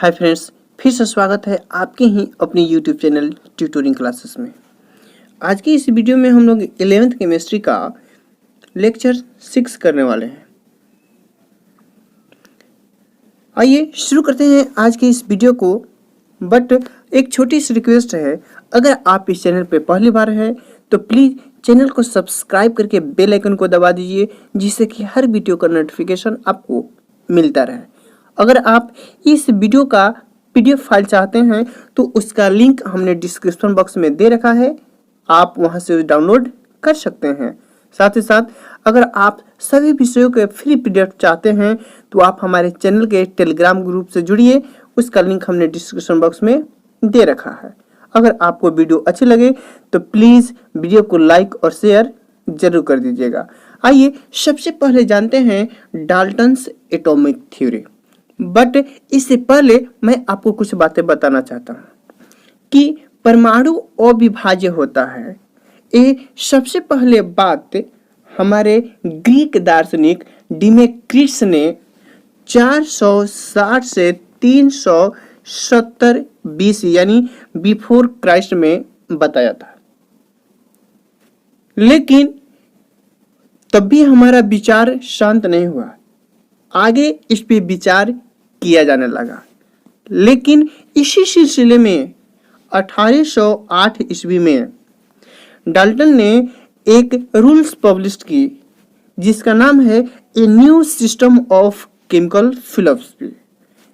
Hi friends, फिर से स्वागत है आपके ही अपने यूट्यूब चैनल ट्यूटोरिंग क्लासेस में। आज की इस वीडियो में हम लोग 11th केमिस्ट्री का लेक्चर 6 करने वाले हैं। आइए शुरू करते हैं आज के इस वीडियो को। बट एक छोटी सी रिक्वेस्ट है, अगर आप इस चैनल पे पहली बार है तो प्लीज़ चैनल को सब्सक्राइब करके बेल आइकन को दबा दीजिए, जिससे कि हर वीडियो का नोटिफिकेशन आपको मिलता रहे। अगर आप इस वीडियो का पीडीएफ फाइल चाहते हैं तो उसका लिंक हमने डिस्क्रिप्शन बॉक्स में दे रखा है, आप वहां से डाउनलोड कर सकते हैं। साथ ही साथ अगर आप सभी विषयों के फ्री पीडीएफ चाहते हैं तो आप हमारे चैनल के टेलीग्राम ग्रुप से जुड़िए, उसका लिंक हमने डिस्क्रिप्शन बॉक्स में दे रखा है। अगर आपको वीडियो अच्छी लगे तो प्लीज़ वीडियो को लाइक और शेयर जरूर कर दीजिएगा। आइए सबसे पहले जानते हैं डाल्टन्स एटॉमिक थ्योरी। बट इससे पहले मैं आपको कुछ बातें बताना चाहता हूँ कि परमाणु अविभाज्य होता है। ये सबसे पहले बात हमारे ग्रीक दार्शनिक डिमेक्रिटस ने 460 से 370 BC यानी बिफोर क्राइस्ट में बताया था। लेकिन तब भी हमारा विचार शांत नहीं हुआ, आगे इस पे विचार किया जाने लगा। लेकिन इसी सिलसिले में 1808 ईस्वी में डाल्टन ने एक रूल्स पब्लिश की, जिसका नाम है a new system of chemical philosophy,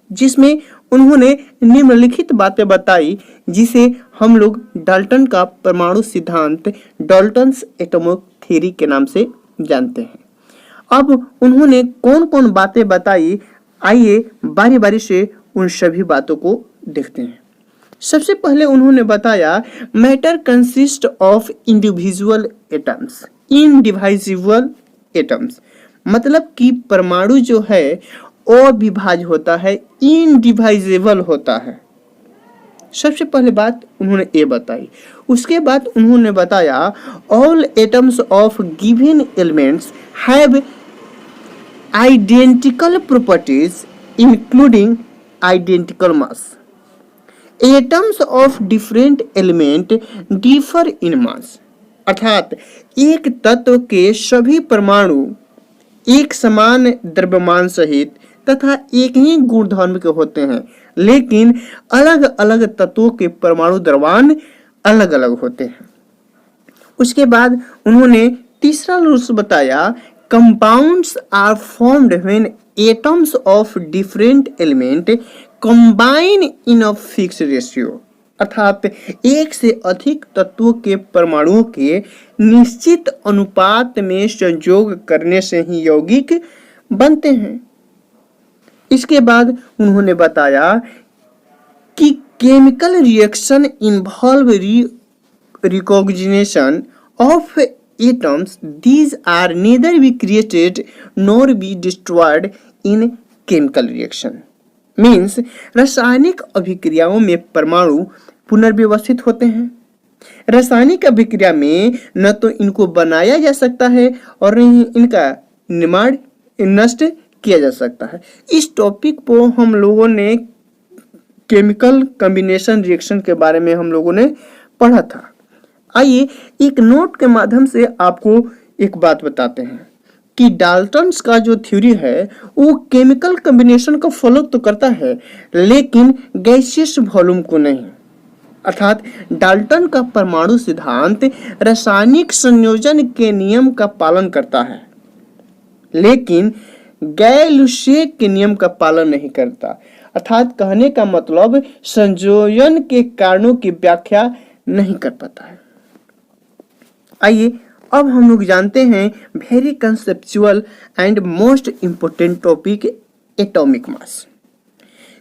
जिसमें उन्होंने निम्नलिखित बातें बताई, जिसे हम लोग डाल्टन का परमाणु सिद्धांत डाल्टन्स एटॉमिक थ्योरी के नाम से जानते हैं। अब उन्होंने कौन कौन बातें बताई, आइए बारी बारी से उन सभी बातों को देखते हैं। सबसे पहले उन्होंने बताया matter consist of individual atoms, indivisible atoms, मतलब कि परमाणु जो है अविभाज्य होता है, इनडिवाइजेबल होता है। सबसे पहले बात उन्होंने ये बताई। उसके बाद उन्होंने बताया all atoms of given elements have identical properties including identical mass. Atoms of different element differ in mass. अर्थात एक तत्व के सभी परमाणु एक समान द्रव्यमान सहित तथा एक ही गुणधर्म के होते हैं, लेकिन अलग अलग तत्वों के परमाणु द्रव्यमान अलग अलग होते हैं। उसके बाद उन्होंने तीसरा रूल्स बताया compounds are formed when atoms of different element combine in a fixed ratio, अर्थात एक से अधिक तत्वों के परमाणुओं के निश्चित अनुपात में संयोग करने से ही यौगिक बनते हैं। इसके बाद उन्होंने बताया कि chemical reaction involve recognition of atoms, these are neither be created nor be destroyed in chemical reaction. Means रासायनिक अभिक्रियाओं में परमाणु पुनर्व्यवस्थित होते हैं। रासायनिक अभिक्रिया में न तो इनको बनाया जा सकता है और न ही इनका निर्माण नष्ट किया जा सकता है। इस टॉपिक को हम लोगों ने केमिकल कॉम्बिनेशन रिएक्शन के बारे में हम लोगों ने पढ़ा था। आइए एक नोट के माध्यम से आपको एक बात बताते हैं कि डाल्टन्स का जो थ्योरी है वो केमिकल कॉम्बिनेशन को फॉलो तो करता है, लेकिन गैसियस वॉल्यूम को नहीं। अर्थात डाल्टन का परमाणु सिद्धांत रासायनिक संयोजन के नियम का पालन करता है, लेकिन गैय-लुसेय के नियम का पालन नहीं करता। अर्थात कहने का मतलब संयोजन के कारणों की व्याख्या नहीं कर पाता है। आइए अब हम लोग जानते हैं very conceptual and most important topic atomic mass,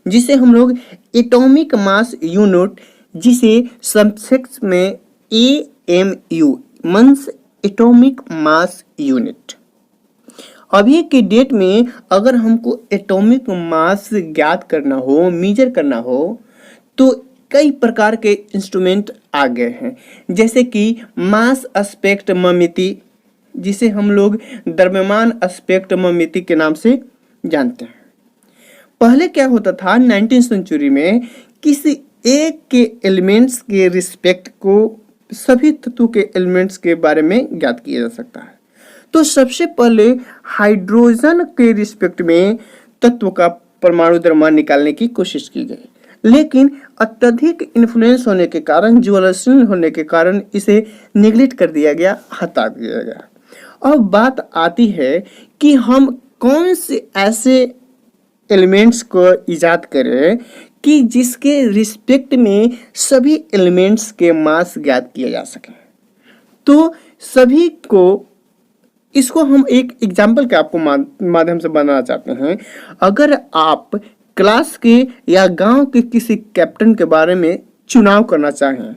जिसे हम लोग एटॉमिक मास यूनिट, जिसे संक्षेप में AMU means atomic mass unit. अभी के डेट में अगर हमको एटॉमिक मास ज्ञात करना हो, मेजर करना हो, तो कई प्रकार के इंस्ट्रूमेंट आ गए हैं, जैसे कि मास स्पेक्ट्रोमीटर, जिसे हम लोग द्रव्यमान स्पेक्ट्रोमीटर के नाम से जानते हैं। पहले क्या होता था 19वीं सेंचुरी में, किसी एक के एलिमेंट्स के रिस्पेक्ट को सभी तत्वों के एलिमेंट्स के बारे में ज्ञात किया जा सकता है। तो सबसे पहले हाइड्रोजन के रिस्पेक्ट में तत्व का परमाणु द्रव्यमान निकालने की कोशिश की गई, लेकिन अत्यधिक इन्फ्लुएंस होने के कारण, ज्वलनशील होने के कारण इसे निगलेक्ट कर दिया गया, हटा दिया गया। अब बात आती है कि हम कौन से ऐसे एलिमेंट्स को इजाद करें कि जिसके रिस्पेक्ट में सभी एलिमेंट्स के मास ज्ञात किया जा सके। तो सभी को, इसको हम एक एग्जाम्पल के आपको माध्यम से बनाना चाहते हैं। अगर आप क्लास के या गांव के किसी कैप्टन के बारे में चुनाव करना चाहें,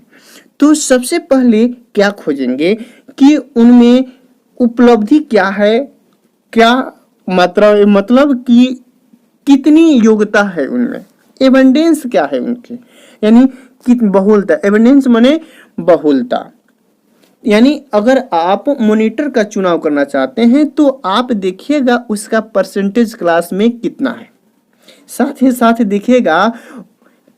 तो सबसे पहले क्या खोजेंगे कि उनमें उपलब्धि क्या है, क्या मात्रा, मतलब कि कितनी योग्यता है उनमें, एविडेंस क्या है उनके, यानी कितनी बहुलता। एविडेंस माने बहुलता, यानी अगर आप मॉनिटर का चुनाव करना चाहते हैं तो आप देखिएगा उसका परसेंटेज क्लास में कितना है। साथ ही साथ देखिएगा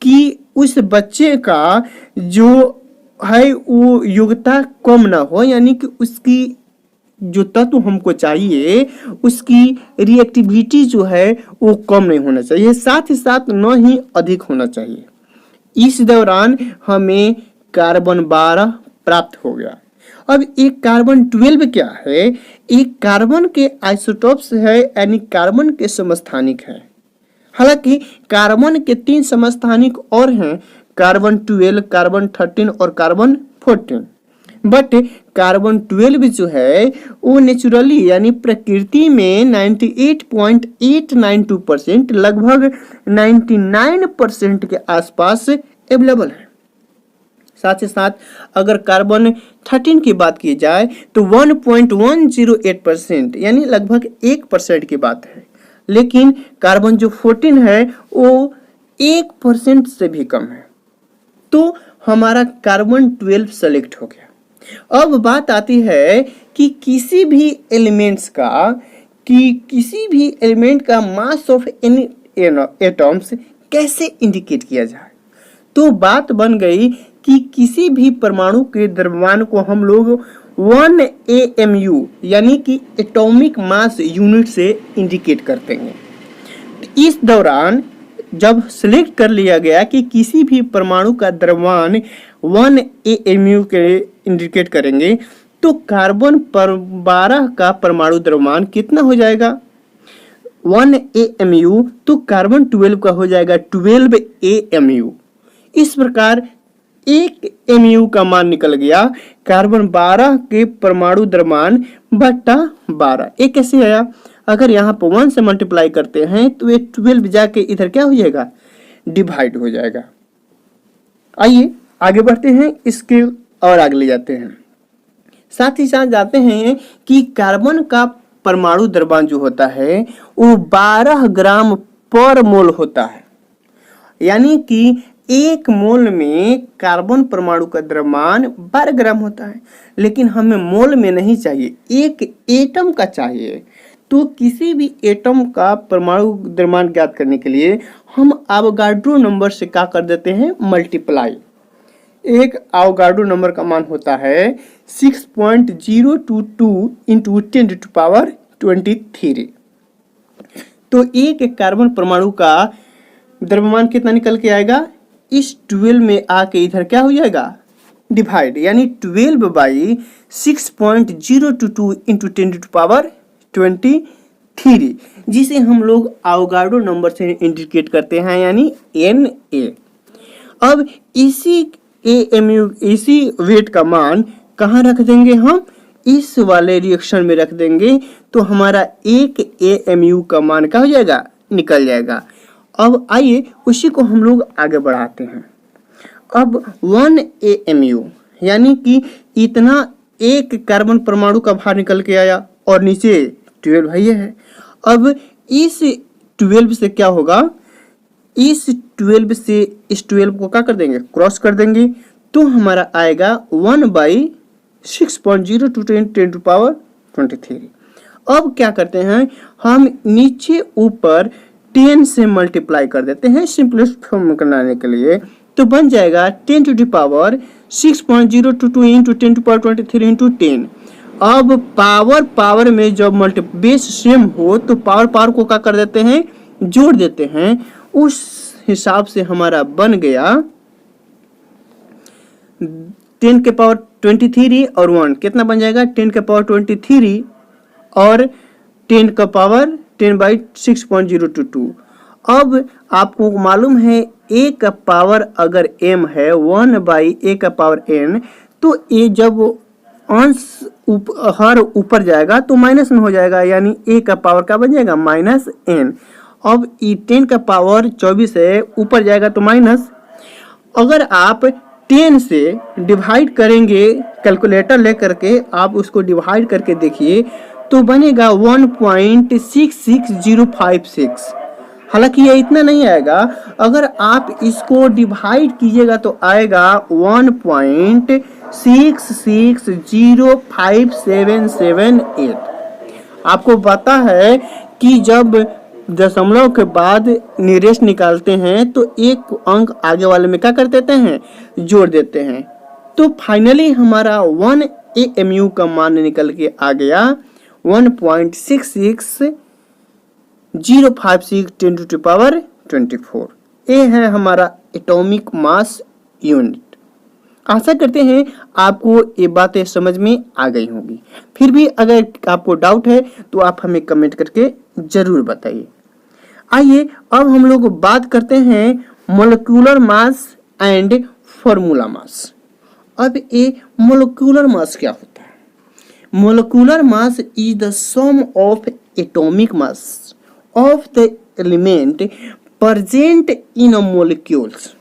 कि उस बच्चे का जो है वो योग्यता कम ना हो, यानी कि उसकी जो तत्व हमको चाहिए उसकी रिएक्टिविटी जो है वो कम नहीं होना चाहिए, साथ ही साथ न ही अधिक होना चाहिए। इस दौरान हमें कार्बन 12 प्राप्त हो गया। अब एक कार्बन 12 क्या है? एक कार्बन के आइसोटोप्स है, यानी कार्बन के समस्थानिक है। हालांकि कार्बन के 3 समस्थानिक और हैं, कार्बन 12, कार्बन 13 और कार्बन 14। बट कार्बन 12 जो है वो नेचुरली यानी प्रकृति में 98.892%, लगभग 99% के आसपास अवेलेबल है। साथ ही साथ अगर कार्बन 13 की बात की जाए तो 1.108% यानी लगभग 1% की बात है, लेकिन कार्बन जो 14 है वो 1% से भी कम है। तो हमारा कार्बन 12 सेलेक्ट हो गया। अब बात आती है कि किसी भी एलिमेंट का मास ऑफ एनी एटम्स कैसे इंडिकेट किया जाए। तो बात बन गई कि किसी भी परमाणु के द्रव्यमान को हम लोग 1 AMU यानी कि एटॉमिक मास यूनिट से इंडिकेट करते हैं। इस दौरान जब सिलेक्ट कर लिया गया कि किसी भी परमाणु का द्रव्यमान 1 AMU के इंडिकेट करेंगे, तो कार्बन 12 का परमाणु द्रव्यमान कितना हो जाएगा? 1 AMU। तो कार्बन 12 का हो जाएगा 12 AMU। इस प्रकार 1 MU का मान निकल गया कार्बन 12 के परमाणु द्रव्यमान बटा 12। ये कैसे आया? अगर यहाँ पर 1 से मल्टीप्लाई करते हैं तो ये 12 जाके इधर क्या हो जाएगा? डिवाइड हो जाएगा। आइए आगे बढ़ते हैं, इसके और आगे ले जाते हैं। साथ ही साथ जाते हैं कि कार्बन का परमाणु द्रव्यमान जो होता है वो 12 ग्राम पर मोल होता है, यानी कि 1 मोल में कार्बन परमाणु का द्रव्यमान 12 ग्राम होता है, लेकिन हमें मोल में नहीं चाहिए, एक एटम का चाहिए। तो किसी भी एटम का परमाणु द्रव्यमान ज्ञात करने के लिए हम एवोगाड्रो नंबर से क्या कर देते हैं? मल्टीप्लाई। एक एवोगाड्रो नंबर का मान होता है 6.022 इंटू 10⁻23। तो एक कार्बन परमाणु का द्रव्यमान कितना निकल के आएगा? इस 12 में आके इधर क्या हो जाएगा? डिवाइड, यानी 12 बाई 6.022 इंटू 10⁻23, जिसे हम लोग एवोगाड्रो नंबर से इंडिकेट करते हैं, यानी Na। अब इसी AMU, इसी वेट का मान कहाँ रख देंगे? हम इस वाले रिएक्शन में रख देंगे, तो हमारा 1 AMU का मान क्या हो जाएगा? निकल जाएगा। अब आइए उसी को हम लोग आगे बढ़ाते हैं। अब 1 AMU यानी कि इतना एक कार्बन परमाणु का भार निकल के आया और नीचे 12 है, ये है। अब इस 12 से क्या होगा? इस 12 से इस 12 को क्या कर देंगे? क्रॉस कर देंगे, तो हमारा आएगा 1/6.022 10⁻23। अब क्या करते हैं? हम नीचे ऊपर 10 से मल्टीप्लाई कर देते हैं सिंपलेस्ट फॉर्म बनाने के लिए, तो बन जाएगा 10 to the power 6.022 into 10 to power 23 into 10। अब पावर में जब बेस सेम हो तो पावर को क्या कर देते हैं, जोड़ देते हैं। उस हिसाब से हमारा बन गया 10 के पावर 23 और 1 कितना बन जाएगा, 10 के पावर 23 और 10 का पावर 10/6.022। अब आपको मालूम है a का पावर अगर m है 1/a का पावर n, तो a जब अंश हर ऊपर जाएगा तो माइनस में हो जाएगा, यानी a का पावर क्या बन जाएगा, -n। अब ये 10 का पावर 24 है, ऊपर जाएगा तो माइनस। अगर आप 10 से डिवाइड करेंगे, कैलकुलेटर लेकर के आप उसको डिवाइड करके देखिए तो बनेगा 1.66056। हालांकि ये इतना नहीं आएगा, अगर आप इसको डिवाइड कीजिएगा तो आएगा 1.66057778। आपको पता है कि जब दशमलव के बाद निरेश निकालते हैं तो एक अंक आगे वाले में क्या कर देते हैं, जोड़ देते हैं। तो फाइनली हमारा 1 AMU का मान निकल के आ गया 1.66056 10 टू पावर 24। ये है हमारा एटॉमिक मास यूनिट। आशा करते हैं आपको ये बातें समझ में आ गई होंगी। फिर भी अगर आपको डाउट है तो आप हमें कमेंट करके जरूर बताइए। आइए अब हम लोग बात करते हैं molecular mass and formula mass. अब ये मोलिक्यूलर मास क्या होता है? Molecular mass is the sum of atomic mass of the element present in a molecules.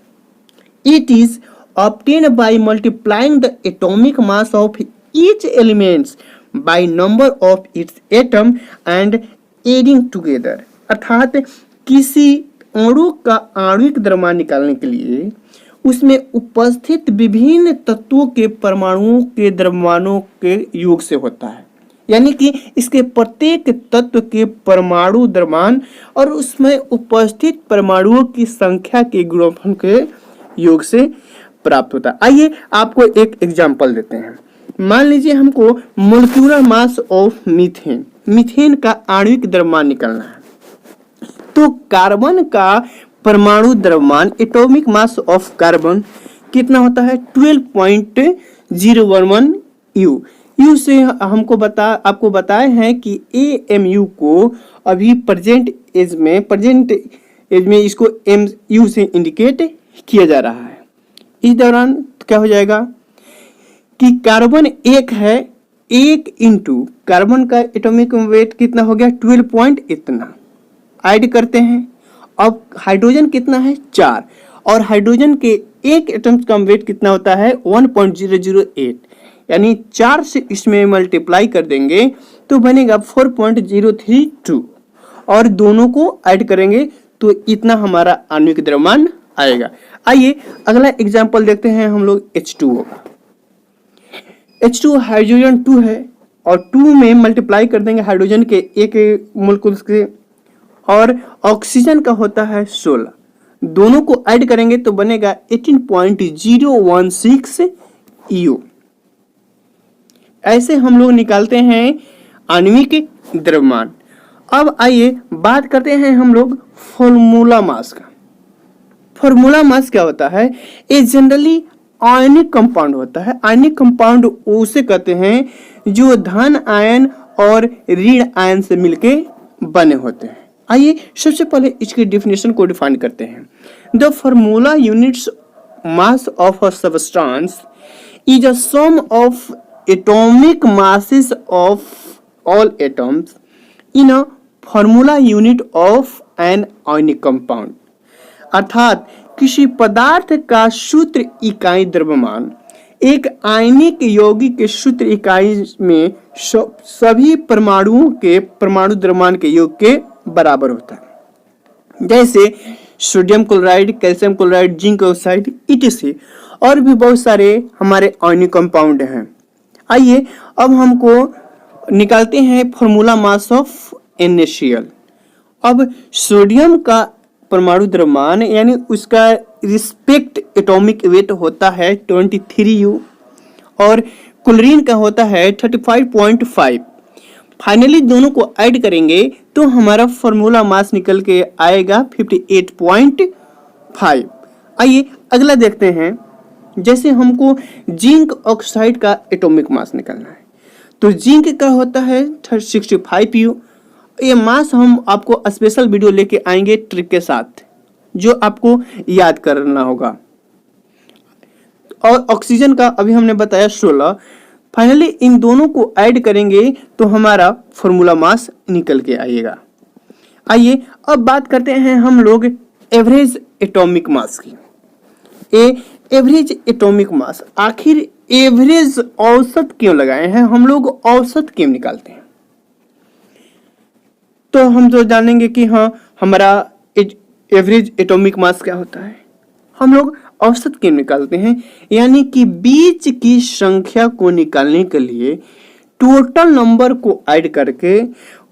It is obtained by multiplying the atomic mass of each element by number of its atom and adding together. अर्थात किसी अणु का आणविक द्रव्यमान निकालने के लिए उसमें उपस्थित विभिन्न तत्वों के परमाणुओं के द्रव्यमानों के योग से होता है, यानी कि इसके प्रत्येक तत्व के परमाणु द्रव्यमान और उसमें उपस्थित परमाणुओं की संख्या के गुणनफल के योग से प्राप्त होता है। आइए आपको एक एग्जांपल देते हैं। मान लीजिए हमको molecular mass of methane, methane का आणविक द्रव्यमान निकालना है। तो कार्बन का परमाणु द्रव्यमान, एटॉमिक मास ऑफ कार्बन कितना होता है, 12.011 यू से हमको आपको बताए हैं कि AMU को अभी प्रेजेंट एज में इसको MU से इंडिकेट किया जा रहा है। इस दौरान क्या हो जाएगा कि कार्बन एक है, 1 इंटू कार्बन का एटॉमिक वेट कितना हो गया, 12 पॉइंट इतना ऐड करते हैं। अब हाइड्रोजन कितना है, 4, और हाइड्रोजन के एक एटम का वेट कितना होता है, 1.008, यानी 4 से इसमें मल्टीप्लाई कर देंगे तो बनेगा 4.032 और दोनों को ऐड करेंगे तो इतना हमारा आणविक द्रव्यमान आएगा। आइए अगला एग्जांपल देखते हैं हम लोग H2O का। H2 हाइड्रोजन 2 है और 2 में मल्टीप्लाई कर देंगे हाइड्रोजन के एक मोलिक्यूल से, और ऑक्सीजन का होता है 16, दोनों को ऐड करेंगे तो बनेगा 18.016 EU। ऐसे हम लोग निकालते हैं आणविक द्रव्यमान। अब आइए बात करते हैं हम लोग फॉर्मूला मास का। फॉर्मूला मास क्या होता है, ये जनरली आयनिक कंपाउंड होता है। आयनिक कंपाउंड उसे कहते हैं जो धन आयन और ऋण आयन से मिलके बने होते हैं। आइए सबसे पहले इसकी डेफिनेशन को डिफाइन करते हैं। The formula units mass of a substance is a sum of atomic masses of all atoms in a formula unit of an ionic compound। अर्थात किसी पदार्थ का सूत्र इकाई द्रव्यमान एक आयनिक यौगिक के सूत्र इकाई में सभी परमाणुओं के परमाणु द्रव्यमान के योग के बराबर होता है। जैसे sodium chloride, calcium chloride, zinc oxide etc। और भी बहुत सारे हमारे आयनिक कंपाउंड हैं। आइए अब हमको निकालते हैं फॉर्मूला मास ऑफ NaCl। अब सोडियम का परमाणु द्रव्यमान यानी उसका रिस्पेक्ट एटॉमिक वेट होता है 23U और क्लोरीन का होता है 35.5। फाइनली दोनों को ऐड करेंगे तो हमारा फॉर्मूला मास निकल के आएगा 58.5। आइए अगला देखते हैं। जैसे हमको जिंक ऑक्साइड का एटॉमिक मास निकालना है तो जिंक का होता है 65U। ये मास हम आपको स्पेशल वीडियो लेके आएंगे ट्रिक के साथ जो आपको याद करना होगा। और ऑक्सीजन का अभी हमने बताया 16। फाइनली इन दोनों को ऐड करेंगे तो हमारा फॉर्मूला मास निकल के आएगा। आइए अब बात करते हैं हम लोग एवरेज एटॉमिक मास की। एवरेज एटॉमिक मास, आखिर एवरेज औसत क्यों लगाए हैं हम लोग, औसत क्यों निकालते हैं? तो हम तो जानेंगे कि हाँ हमारा एवरेज एटॉमिक मास क्या होता है। हम लोग औसत क्यों निकालते हैं, यानी कि बीच की संख्या को निकालने के लिए टोटल नंबर को ऐड करके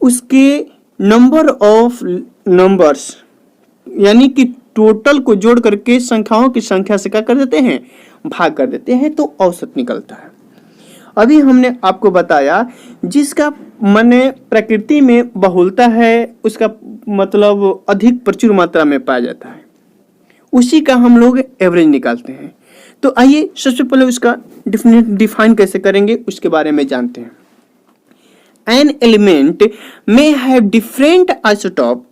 उसके नंबर ऑफ नंबर्स यानी कि टोटल को जोड़ करके संख्याओं की संख्या से क्या कर देते हैं, भाग कर देते हैं, तो औसत निकलता है। अभी हमने आपको बताया जिसका माने प्रकृति में बहुलता है, उसका मतलब अधिक प्रचुर मात्रा में पाया जाता है, उसी का हम लोग एवरेज निकालते हैं। तो आइए सबसे पहले उसका डिफाइन कैसे करेंगे उसके बारे में जानते हैं। An element may have different isotope.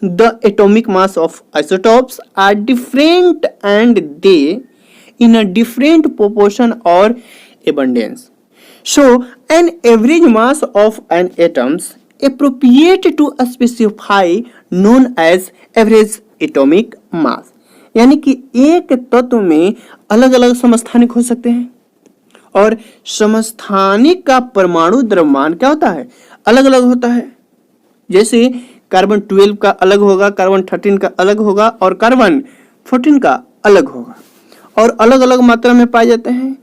The atomic mass of isotopes are different and they in a different proportion or abundance. So, an average mass of an atoms appropriate to specify known as average atomic mass. यानी कि एक तत्व में अलग अलग समस्थानिक हो सकते हैं और समस्थानिक का परमाणु द्रव्यमान क्या होता है, अलग अलग होता है। जैसे कार्बन 12 का अलग होगा, कार्बन 13 का अलग होगा और कार्बन 14 का अलग होगा और अलग अलग मात्रा में पाए जाते हैं।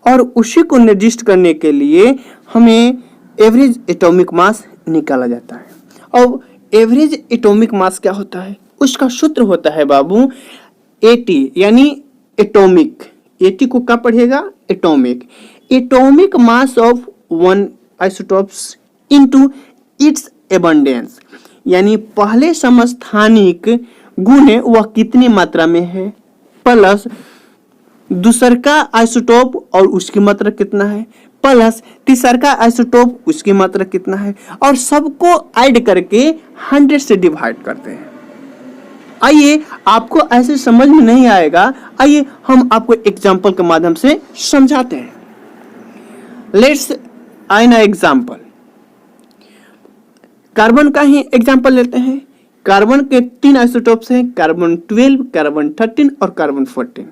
और उसी को निर्दिष्ट करने के लिए हमें एवरेज एटॉमिक मास निकाला जाता है। अब एवरेज एटॉमिक मास क्या होता है, उसका सूत्र होता है बाबू AT यानी एटॉमिक। AT को क्या पढ़िएगा, atomic. Atomic mass of one isotopes into its abundance, यानी पहले समस्थानिक गुणे वह कितनी मात्रा में है प्लस दूसर का आइसोटोप और उसकी मात्रा कितना है प्लस तीसर का आइसोटोप उसकी मात्रा कितना है, और सबको ऐड करके 100 से डिवाइड करते हैं। आइए आपको ऐसे समझ में नहीं आएगा, आइए हम आपको एग्जांपल के माध्यम से समझाते हैं। लेट्स आइन एग्जांपल, कार्बन का ही एग्जांपल लेते हैं। कार्बन के 3 आइसोटोप्स हैं, कार्बन 12, कार्बन 13 और कार्बन 14,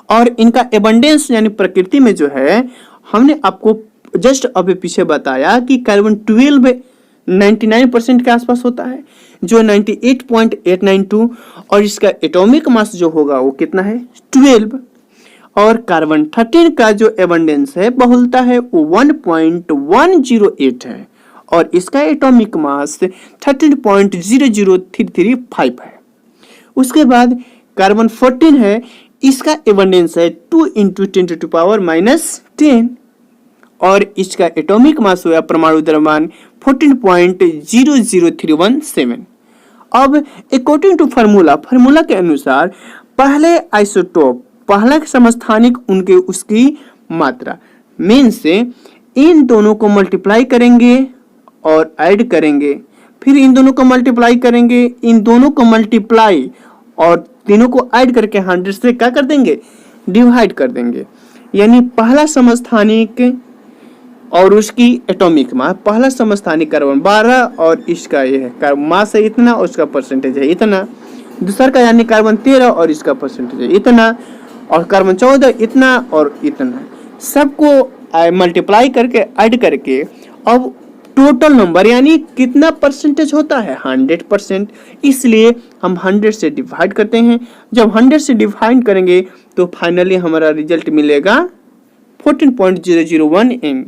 और इनका एबंडेंस यानी प्रकृति में जो है हमने आपको जस्ट अभी पीछे बताया कि कार्बन 12 99% के आसपास होता है, जो 98.892, और इसका एटॉमिक मास जो होगा वो कितना है 12, और कार्बन 13 का जो एबंडेंस है बहुलता है वो 1.108 है और इसका एटॉमिक मास 13.00335 है। उसके बाद कार्बन 14 है, इसका एबंडेंस है 2 × 10⁻⁻10 और इसका एटॉमिक मास हुआ परमाणु द्रव्यमान 14.00317। अब अकॉर्डिंग टू फार्मूला के अनुसार पहले आइसोटोप पहला समस्थानिक उनके उसकी मात्रा मीन से इन दोनों को मल्टीप्लाई करेंगे और ऐड करेंगे, फिर इन दोनों को मल्टीप्लाई करेंगे, इन दोनों को मल्टीप्लाई और तीनों को ऐड करके 100 से क्या कर देंगे, डिवाइड कर देंगे। यानी पहला समस्थानिक और उसकी एटॉमिक मास, पहला समस्थानिक कार्बन 12 और इसका ये है मास है इतना और उसका परसेंटेज है इतना, दूसरा का यानी कार्बन 13 और इसका परसेंटेज है इतना, और कार्बन 14 इतना और इतना, सबको मल्टीप्लाई करके ऐड करके अब टोटल नंबर यानी कितना परसेंटेज होता है 100%, इसलिए हम 100 से डिवाइड करते हैं। जब 100 से डिवाइड करेंगे तो फाइनली हमारा रिजल्ट मिलेगा 14.001 m,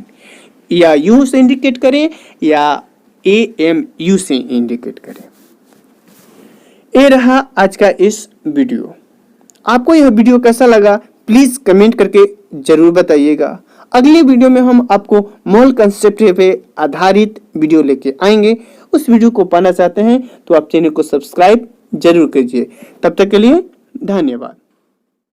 या U से इंडिकेट करें या AMU से इंडिकेट करें। ये रहा आज का इस वीडियो। आपको यह वीडियो कैसा लगा प्लीज कमेंट करके जरूर बताइएगा। अगली वीडियो में हम आपको मोल कंसेप्ट पे आधारित वीडियो लेके आएंगे। उस वीडियो को पाना चाहते हैं तो आप चैनल को सब्सक्राइब जरूर कीजिए। तब तक के लिए धन्यवाद।